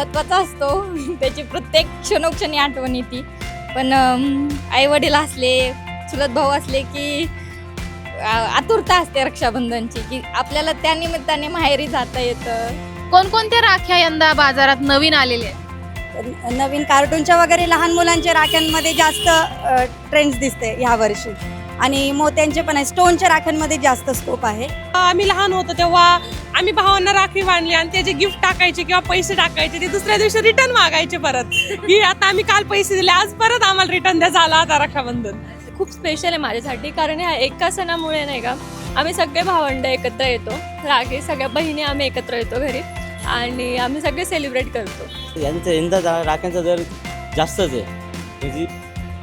महत्त्वाचा असतो त्याची प्रत्येक क्षणोक्षणी आठवण येते. पण आईवडील असले, चुलत भाऊ असले की आतुरता असते रक्षाबंधनची, की आपल्याला त्या निमित्ताने माहेरी जाता येतं. कोणकोणत्या राख्या यंदा बाजारात नवीन आलेल्या आहेत? नवीन कार्टूनच्या वगैरे लहान मुलांच्या राख्यांमध्ये जास्त ट्रेंड्स दिसते ह्या वर्षी. आणि मोत्यांचे पण आहे, स्टोनच्या राख्यांमध्ये जास्त स्कोप आहे. आम्ही लहान होतो तेव्हा आम्ही भावांना राखी बांधली आणि त्याचे गिफ्ट टाकायचे किंवा पैसे टाकायचे, ते दुसऱ्या दिवशी रिटर्न मागायचे परत, की आता आम्ही काल पैसे दिले आज परत आम्हाला रिटर्न द्या, झाला आता रक्षाबंधन. खूप स्पेशल आहे माझ्यासाठी, कारण ह्या एका सणामुळे नाही का आम्ही सगळे भावंड एकत्र येतो, राखी सगळ्या बहिणी आम्ही एकत्र येतो घरी आणि आम्ही सगळे सेलिब्रेट करतो. यांचं यंदा राख्यांचा दर जास्तच आहे, म्हणजे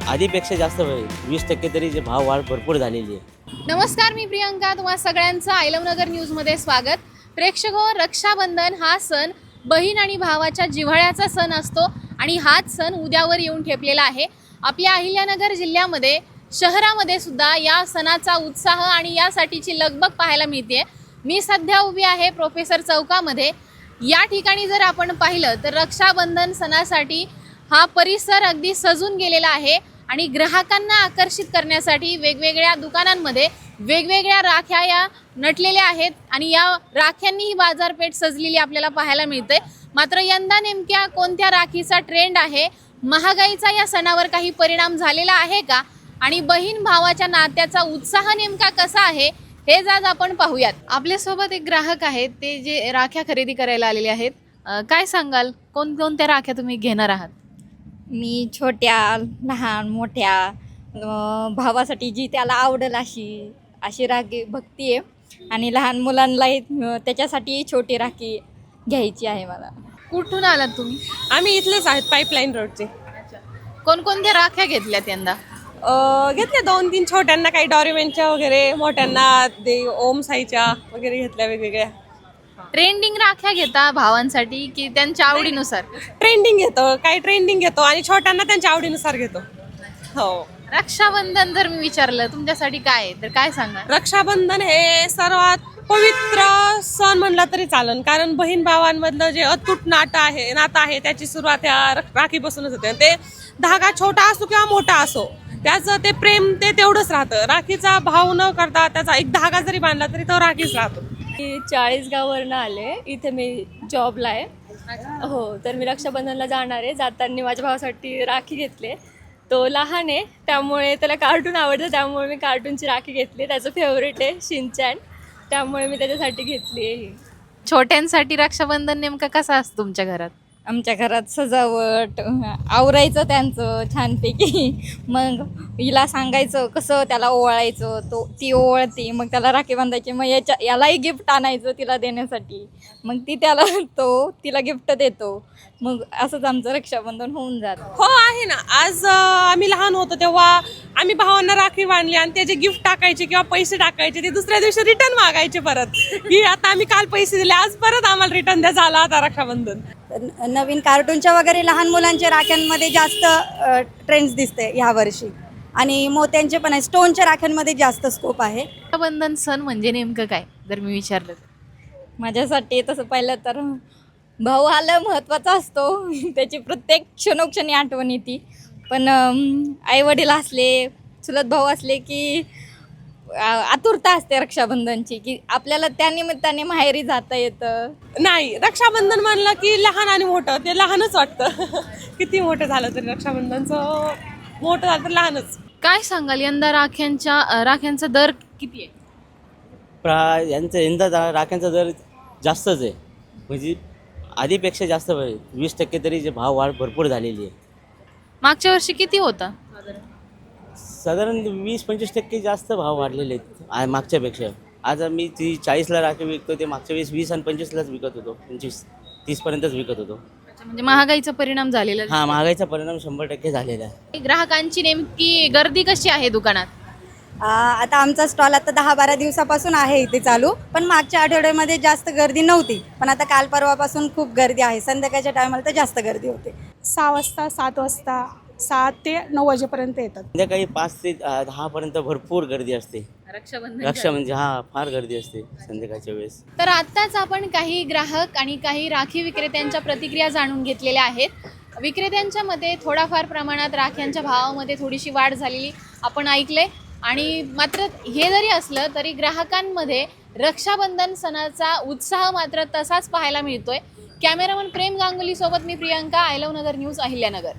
आधीपेक्षा जास्त 20% तरी जे भाव वाढ भरपूर झालेली आहे. नमस्कार, मी प्रियंका, तुम्हा सगळ्यांचं आयलमनगर न्यूजमध्ये स्वागत. प्रेक्षको, रक्षाबंधन हा सण बहीण आणि भावाच्या जिव्हाळ्याचा सण असतो आणि हाच सण उद्यावर येऊन ठेपलेला आहे. आपल्या अहिल्यानगर जिल्ह्यामध्ये शहरामध्ये सुद्धा या सणाचा उत्साह आणि यासाठीची लगबग पाहायला मिळते. मी सध्या उभी आहे प्रोफेसर चौकामध्ये. या ठिकाणी जर आपण पाहिलं तर रक्षाबंधन सणासाठी हा परिसर अगदी सजून गेलेला आहे आणि ग्राहकांना आकर्षित करण्यासाठी वेगवेगळ्या दुकानांमध्ये वेगवेगळ्या राख्या या नटलेल्या आहेत आणि या राख्यांनी ही बाजारपेठ सजलेली आपल्याला पाहायला मिळते. मात्र यंदा नेमक्या कोणत्या राखीचा ट्रेंड आहे, महागाईचा या सणावर काही परिणाम झालेला आहे का, आणि बहीण भावाच्या नात्याचा उत्साह नेमका कसा आहे हे आज आपण पाहूयात. आपल्यासोबत एक ग्राहक आहेत, ते जे राख्या खरेदी करायला आलेले आहेत. काय सांगाल, कोणकोणत्या राख्या तुम्ही घेणार आहात? मी छोट्या, लहान, मोठ्या भावासाठी जी त्याला आवडेल अशी राखी बघती आहे आणि लहान मुलांनाही त्याच्यासाठी छोटी राखी घ्यायची आहे मला. कुठून आलात तुम्ही? आम्ही इथलेच आहेत, पाईपलाईन रोडचे. कोणकोणत्या राख्या घेतल्यात यंदा? घेतल्या 2-3 छोट्यांना, काही डॉरिमेंटच्या वगैरे, मोठ्यांना ते ओम साईच्या वगैरे घेतल्या वेगवेगळ्या. ट्रेंडिंग राख्या घेता भावांसाठी की त्यांच्या आवडीनुसार? ट्रेंडिंग घेतो, काही ट्रेंडिंग घेतो आणि छोट्यांना त्यांच्या आवडीनुसार घेतो. हो. रक्षाबंधन जर मी विचारलं तुमच्यासाठी काय आहे तर काय सांगा? रक्षाबंधन हे सर्वात पवित्र सण म्हणला तरी चालेल, कारण बहीण भावांमधलं जे अतूट नातं आहे त्याची सुरुवात ह्या राखीपासूनच होते. ते धागा छोटा असो किंवा मोठा असो, त्याचं ते प्रेम ते तेवढंच राहतं. राखीचा भाव न करता त्याचा एक धागा जरी बांधला तरी तो राखीच राहतो. मी 40 गावावरनं आले, इथे मी जॉबला आहे. हो, तर मी रक्षाबंधनला जाणार आहे. जाताना माझ्या भावासाठी राखी घेतली. तो लहान आहे त्यामुळे त्याला कार्टून आवडतं, त्यामुळे मी कार्टूनची राखी घेतली. त्याचं फेवरेट आहे शिनचॅन, त्यामुळे मी त्याच्यासाठी घेतली आहे. छोट्यांसाठी रक्षाबंधन नेमका कसा असतो तुमच्या घरात? आमच्या घरात सजावट आवरायचं त्यांचं छानपैकी, मग हिला सांगायचं कसं त्याला ओवाळायचं, ती ओवाळते, मग त्याला राखी बांधायची, मग यालाही गिफ्ट आणायचं तिला देण्यासाठी, मग तिला गिफ्ट देतो. मग असंच आमचं रक्षाबंधन होऊन जातं. हो आहे ना. आज आम्ही लहान होतो तेव्हा आम्ही भावांना राखी बांधली आणि त्याचे गिफ्ट टाकायचे किंवा पैसे टाकायचे, ते दुसऱ्या दिवशी रिटर्न मागायचे परत, की आता आम्ही काल पैसे दिले आज परत आम्हाला रिटर्न द्या, झाला आता रक्षाबंधन. नवीन कार्टूनच्या वगैरे लहान मुलांच्या राख्यांमध्ये जास्त ट्रेंड्स दिसते ह्या वर्षी. आणि मोत्यांचे पण आहे, स्टोनच्या राख्यांमध्ये जास्त स्कोप आहे. रक्षाबंधन सण म्हणजे नेमकं काय जर मी विचारलं तर? माझ्यासाठी तसं पाहिलं तर भाऊ आलं महत्त्वाचा असतो त्याची प्रत्येक क्षणोक्षणी आठवण येते. पण आईवडील असले, चुलत भाऊ असले की आतुरता असते रक्षाबंधनची, की आपल्याला त्या निमित्ताने माहेरी जाता येतं. नाही, रक्षाबंधन म्हणलं की लहान आणि मोठं ते लहानच वाटतं. किती मोठं झालं तरी रक्षाबंधनचं मोठं झालं तर लहानच. काय सांगाल, यंदा राख्यांचा दर किती आहे? यांचं यंदा राख्यांचा दर जास्तच आहे, म्हणजे आधीपेक्षा जास्त 20% तरी जे भाव वाढ भरपूर झालेली आहे. मागच्या वर्षी किती होता? साधारण 20-25% जास्त भाव वाढलेले आहेत मागच्यापेक्षा. आज आम्ही 40ला राखी विकतो, ते मागच्या वेळेस 20 आणि 25लाच विकत होतो, 25-30पर्यंतच विकत होतो. म्हणजे महागाईचा परिणाम झालेला आहे. हा, महागाईचा परिणाम 100% झालेला आहे. ग्राहकांची नेमकी गर्दी कशी आहे दुकानात? आता आमचा स्टॉल आता 10-12 दिवसापासून आहे इथे चालू, पण मागच्या आठवड्यामध्ये जास्त गर्दी नव्हती, पण आता काल परवापासून खूप गर्दी आहे. संध्याकाळच्या टायमाला तर जास्त गर्दी होते. 6 वाजता 7 वाजता 7 ते 9 वाजेपर्यंत येतात. संध्याकाळी 5 ते 10 पर्यंत भरपूर गर्दी असते. रक्षाबंधन म्हणजे फार गर्दी असते संध्याकाळच्या वेळेस. तर आत्ताच आपण काही ग्राहक आणि काही राखी विक्रेत्यांच्या प्रतिक्रिया जाणून घेतलेल्या आहेत. विक्रेत्यांच्या मते थोडाफार प्रमाणात राख्यांच्या भावामध्ये थोडीशी वाढ झालेली आपण ऐकले, आणि मात्र हे जरी असलं तरी ग्राहकांमध्ये रक्षाबंधन सणाचा उत्साह मात्र तसाच पाहायला मिळतोय. कॅमेरामन प्रेम गांगुली सोबत मी Priyanka, I love Nagar news, Ahilyanagar.